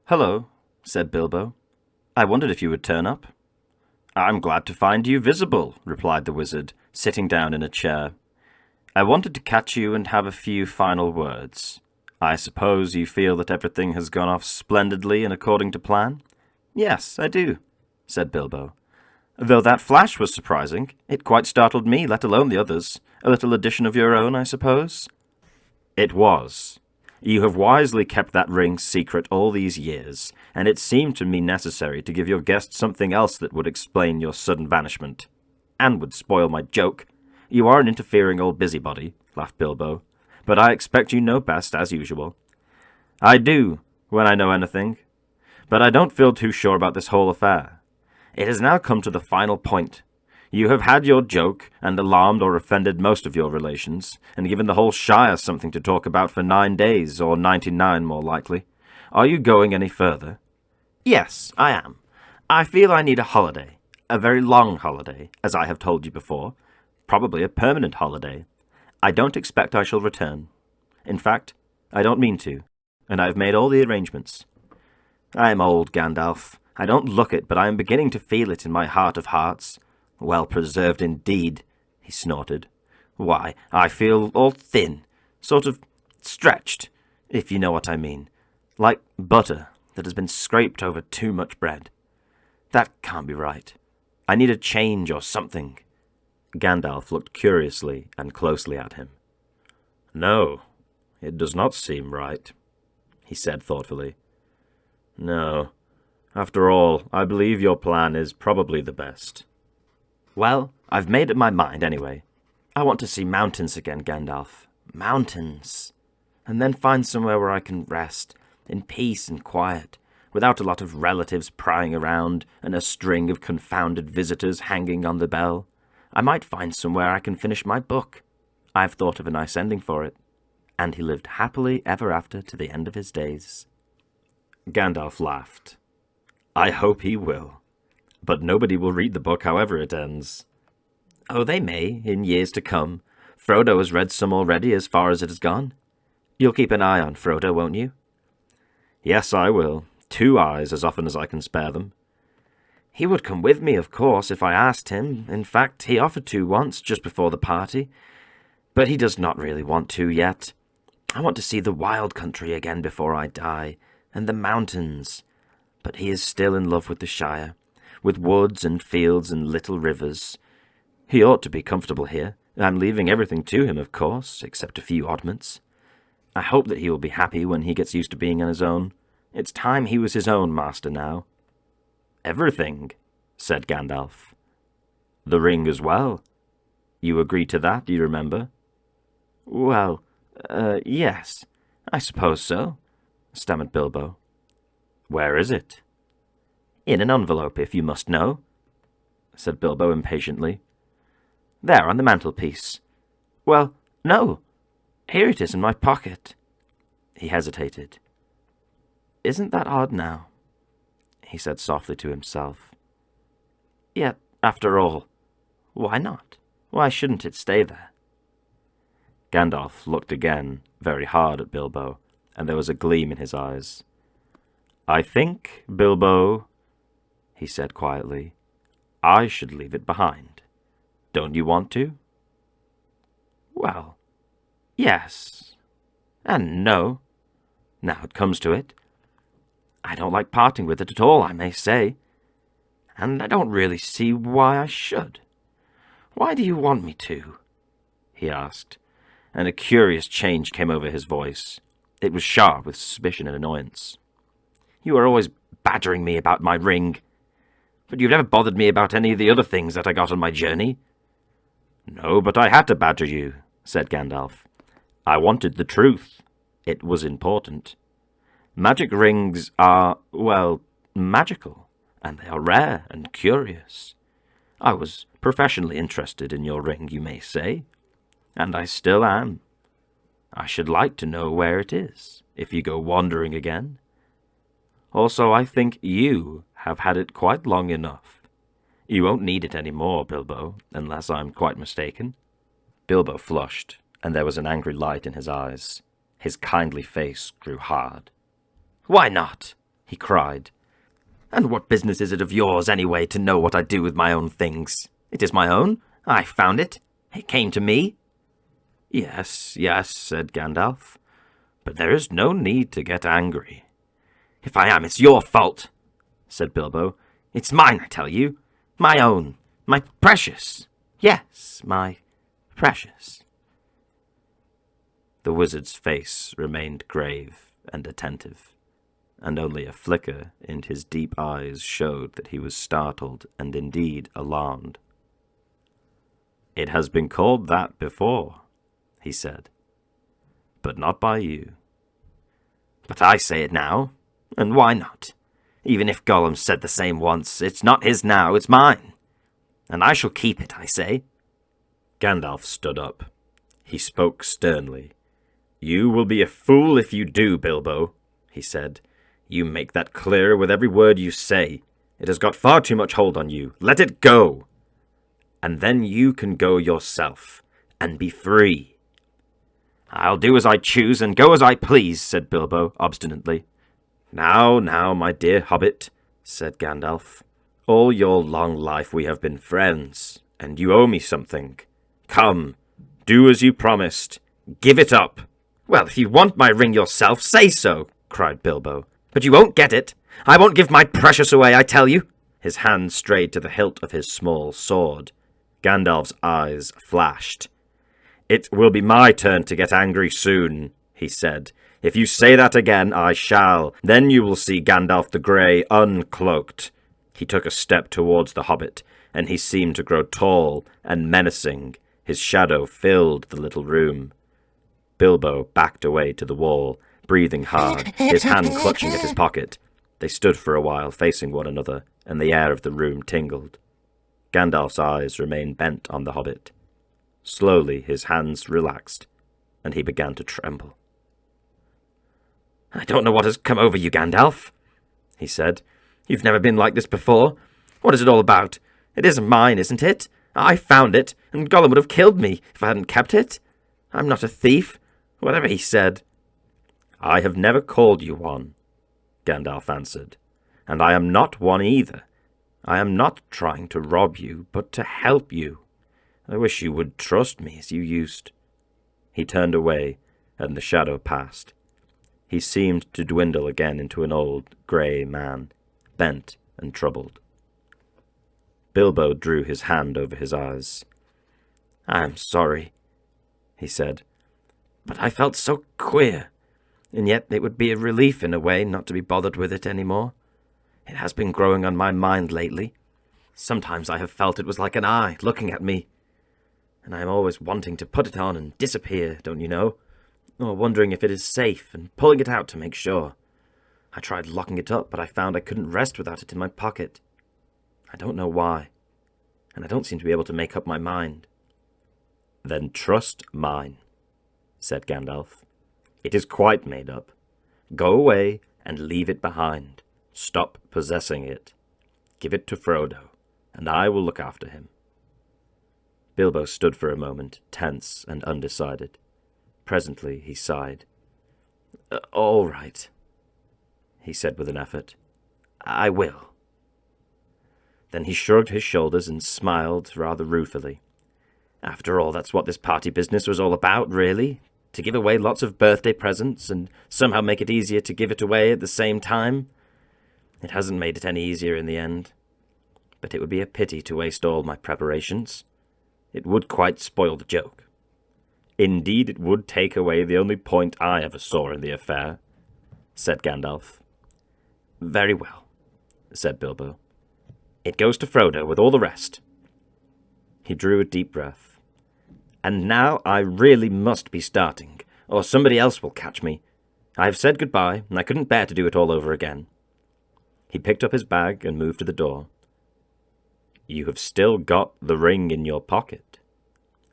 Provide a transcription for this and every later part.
"Hello," said Bilbo. "I wondered if you would turn up." "I'm glad to find you visible," replied the wizard, sitting down in a chair. "I wanted to catch you and have a few final words. I suppose you feel that everything has gone off splendidly and according to plan?" "Yes, I do," said Bilbo. "Though that flash was surprising. It quite startled me, let alone the others. A little addition of your own, I suppose?" "It was. You have wisely kept that ring secret all these years, and it seemed to me necessary to give your guest something else that would explain your sudden vanishment. And would spoil my joke. You are an interfering old busybody," laughed Bilbo, "but I expect you know best, as usual." "I do, when I know anything. But I don't feel too sure about this whole affair. It has now come to the final point. You have had your joke, and alarmed or offended most of your relations, and given the whole Shire something to talk about for 9 days, or 99 more likely. Are you going any further?" "Yes, I am. I feel I need a holiday. A very long holiday, as I have told you before. Probably a permanent holiday. I don't expect I shall return. In fact, I don't mean to, and I have made all the arrangements. I am old, Gandalf. I don't look it, but I am beginning to feel it in my heart of hearts. Well preserved indeed," he snorted. "Why, I feel all thin, sort of stretched, if you know what I mean, like butter that has been scraped over too much bread. That can't be right. I need a change or something." Gandalf looked curiously and closely at him. "No, it does not seem right," he said thoughtfully. "No, after all, I believe your plan is probably the best." "Well, I've made up my mind anyway. I want to see mountains again, Gandalf. Mountains. And then find somewhere where I can rest, in peace and quiet, without a lot of relatives prying around and a string of confounded visitors hanging on the bell. I might find somewhere I can finish my book. I've thought of a nice ending for it." And he lived happily ever after to the end of his days. Gandalf laughed. "I hope he will. But nobody will read the book however it ends." "Oh, they may, in years to come. Frodo has read some already as far as it has gone. You'll keep an eye on Frodo, won't you?" "Yes, I will. 2 eyes as often as I can spare them." "He would come with me, of course, if I asked him. In fact, he offered to once, just before the party. But he does not really want to yet. I want to see the wild country again before I die, and the mountains. But he is still in love with the Shire, with woods and fields and little rivers. He ought to be comfortable here. I'm leaving everything to him, of course, except a few oddments. I hope that he will be happy when he gets used to being on his own. It's time he was his own master now." "Everything," said Gandalf. "The ring as well. You agreed to that, you remember?" "Well, yes, I suppose so," stammered Bilbo. "Where is it?" "In an envelope, if you must know," said Bilbo impatiently. "There, on the mantelpiece. Well, no, here it is in my pocket." He hesitated. "Isn't that odd now?" he said softly to himself. "Yet, after all, why not? Why shouldn't it stay there?" Gandalf looked again very hard at Bilbo, and there was a gleam in his eyes. "I think, Bilbo," he said quietly, "I should leave it behind. Don't you want to?" "Well, yes, and no. Now it comes to it. I don't like parting with it at all, I may say. And I don't really see why I should. Why do you want me to?" he asked, and a curious change came over his voice. It was sharp with suspicion and annoyance. "You are always badgering me about my ring. But you've never bothered me about any of the other things that I got on my journey." "No, but I had to badger you," said Gandalf. "I wanted the truth. It was important. Magic rings are, well, magical, and they are rare and curious. I was professionally interested in your ring, you may say, and I still am. I should like to know where it is, if you go wandering again. Also, I think you have had it quite long enough. You won't need it any more, Bilbo, unless I'm quite mistaken." Bilbo flushed, and there was an angry light in his eyes. His kindly face grew hard. "Why not?" he cried. "And what business is it of yours, anyway, to know what I do with my own things? It is my own. I found it. It came to me." "Yes, yes," said Gandalf. "But there is no need to get angry." "If I am, it's your fault," said Bilbo. "It's mine, I tell you. My own. My precious. Yes, my precious." The wizard's face remained grave and attentive, and only a flicker in his deep eyes showed that he was startled and indeed alarmed. "It has been called that before," he said, "but not by you." "But I say it now, and why not? Even if Gollum said the same once, it's not his now, it's mine. And I shall keep it, I say." Gandalf stood up. He spoke sternly. "You will be a fool if you do, Bilbo," he said. "You make that clearer with every word you say. It has got far too much hold on you. Let it go. And then you can go yourself, and be free." "I'll do as I choose and go as I please," said Bilbo obstinately. Now, my dear hobbit," said Gandalf. "All your long life we have been friends, and you owe me something. Come, do as you promised. Give it up." "Well, if you want my ring yourself, say so," cried Bilbo. "But you won't get it. I won't give my precious away, I tell you." His hand strayed to the hilt of his small sword. Gandalf's eyes flashed. "It will be my turn to get angry soon," he said. "If you say that again, I shall. Then you will see Gandalf the Grey uncloaked." He took a step towards the hobbit, and he seemed to grow tall and menacing. His shadow filled the little room. Bilbo backed away to the wall, breathing hard, his hand clutching at his pocket. They stood for a while, facing one another, and the air of the room tingled. Gandalf's eyes remained bent on the hobbit. Slowly his hands relaxed, and he began to tremble. "I don't know what has come over you, Gandalf," he said. "You've never been like this before. What is it all about? It isn't mine, isn't it? I found it, and Gollum would have killed me if I hadn't kept it. I'm not a thief, whatever he said." "I have never called you one," Gandalf answered, "and I am not one either. I am not trying to rob you, but to help you. I wish you would trust me as you used." He turned away, and the shadow passed. He seemed to dwindle again into an old, grey man, bent and troubled. Bilbo drew his hand over his eyes. "I'm sorry," he said, "but I felt so queer, and yet it would be a relief in a way not to be bothered with it any more. It has been growing on my mind lately. Sometimes I have felt it was like an eye looking at me, and I am always wanting to put it on and disappear, don't you know, or wondering if it is safe and pulling it out to make sure. I tried locking it up, but I found I couldn't rest without it in my pocket. I don't know why, and I don't seem to be able to make up my mind." "Then trust mine," said Gandalf. "It is quite made up. Go away and leave it behind. Stop possessing it. Give it to Frodo, and I will look after him." Bilbo stood for a moment, tense and undecided. Presently he sighed. "All right," he said with an effort. "I will." Then he shrugged his shoulders and smiled rather ruefully. "After all, that's what this party business was all about, really. To give away lots of birthday presents and somehow make it easier to give it away at the same time. It hasn't made it any easier in the end. But it would be a pity to waste all my preparations. It would quite spoil the joke. Indeed, it would take away the only point I ever saw in the affair," said Gandalf. "Very well," said Bilbo. "It goes to Frodo with all the rest." He drew a deep breath. "And now I really must be starting, or somebody else will catch me. I have said goodbye, and I couldn't bear to do it all over again." He picked up his bag and moved to the door. "You have still got the ring in your pocket,"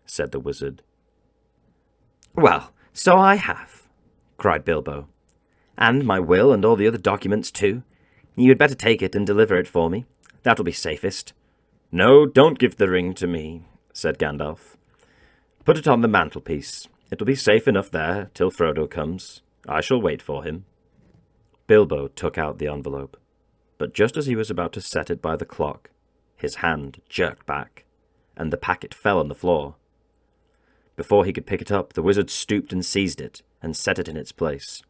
said the wizard. "Well, so I have," cried Bilbo. "And my will and all the other documents too. You had better take it and deliver it for me. That'll be safest." "No, don't give the ring to me," said Gandalf. "Put it on the mantelpiece. It'll be safe enough there till Frodo comes. I shall wait for him." Bilbo took out the envelope, but just as he was about to set it by the clock, his hand jerked back, and the packet fell on the floor. Before he could pick it up, the wizard stooped and seized it, and set it in its place.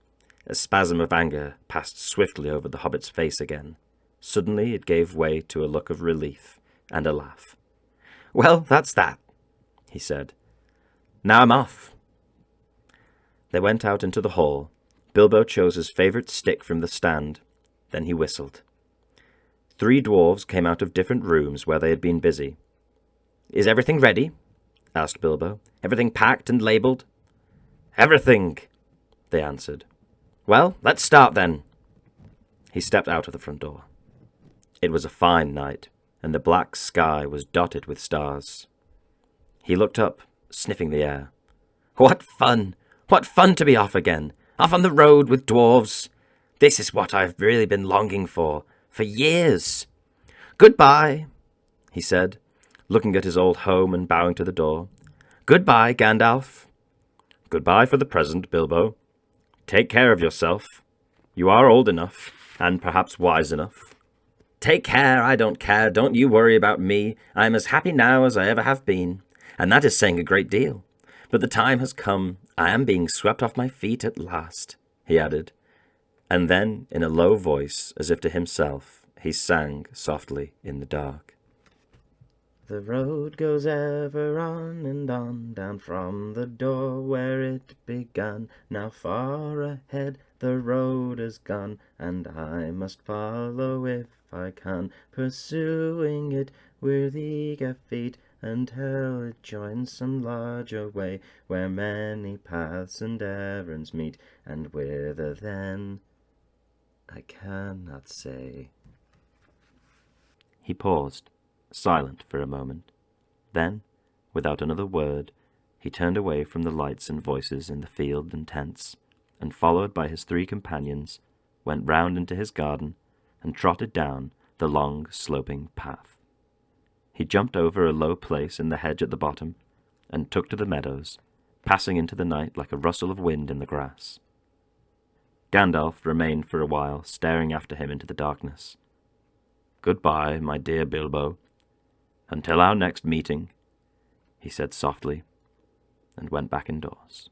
A spasm of anger passed swiftly over the hobbit's face again. Suddenly it gave way to a look of relief and a laugh. "Well, that's that," he said. "Now I'm off." They went out into the hall. Bilbo chose his favourite stick from the stand. Then he whistled. 3 dwarves came out of different rooms where they had been busy. "Is everything ready?" asked Bilbo. "Everything packed and labelled?" "Everything," they answered. "Well, let's start then." He stepped out of the front door. It was a fine night, and the black sky was dotted with stars. He looked up, sniffing the air. "What fun! What fun to be off again! Off on the road with dwarves! This is what I've really been longing for years. Goodbye," he said, looking at his old home and bowing to the door. "Goodbye, Gandalf." "Goodbye for the present, Bilbo. Take care of yourself. You are old enough, and perhaps wise enough." "Take care, I don't care. Don't you worry about me. I am as happy now as I ever have been, and that is saying a great deal. But the time has come. I am being swept off my feet at last," he added, and then, in a low voice, as if to himself, he sang softly in the dark. "The road goes ever on and on, down from the door where it began. Now far ahead the road is gone, and I must follow if I can, pursuing it with eager feet until it joins some larger way where many paths and errands meet, and whither then I cannot say." He paused, silent for a moment. Then, without another word, he turned away from the lights and voices in the field and tents, and followed by his 3 companions, went round into his garden and trotted down the long sloping path. He jumped over a low place in the hedge at the bottom, and took to the meadows, passing into the night like a rustle of wind in the grass. Gandalf remained for a while, staring after him into the darkness. "Goodbye, my dear Bilbo. Until our next meeting," he said softly, and went back indoors.